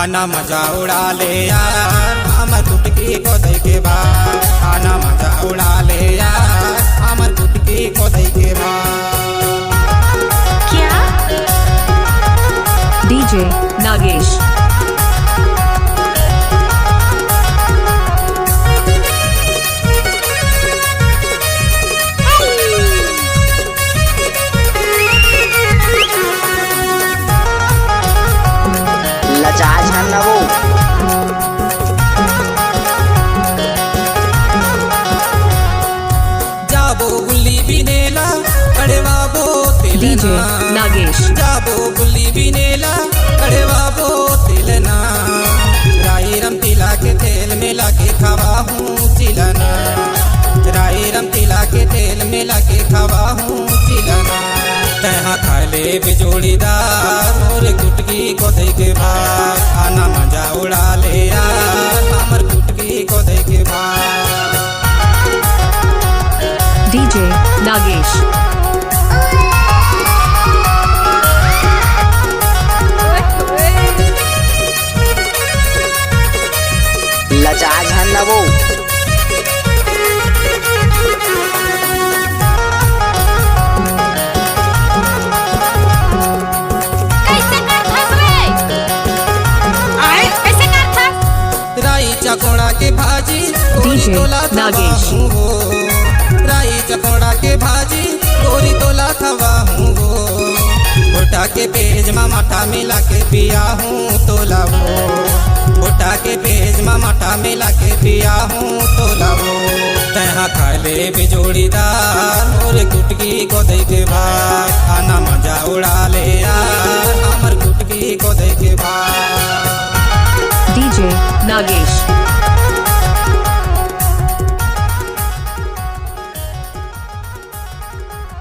खाना मजा उड़ा ले यार हमर कुटकी को दे के बाद। खाना मजा उड़ा ले यार हमर कुटकी को दे के बाद। क्या डीजे नागेश लचाज है न वो जाबो गुल्ली बिनेला कड़वाबो डीजे नागेश जाबो गुल्ली बिनेला कड़वाबो तिलना। राई रम तिला के तेल मिला के खावा हूँ चिलना। राई रम तिला के तेल मिला के खावा हूँ चिलना। तहाँ खा ले बिजोड़ीदार मोर कुटकी को दे के भाग। खाना मजा उड़ा ले यार हमर कुटकी को दे के भाग। डीजे नागेश लचाज है न वो राई चकोड़ा के भाजी डीजे नागेश राई चकोड़ा के भाजी गोरी तोला खवा हूँ वो। भुट्टा के पेज में माठा मिला के पिया हूँ तोला वो। भुट्टा के पेज में माठा मिला के पिया हूँ तोला वो। तहाँ खा ले बिजोड़ीदार मोर कुटकी को दे के भाग। खाना मजा उड़ा ले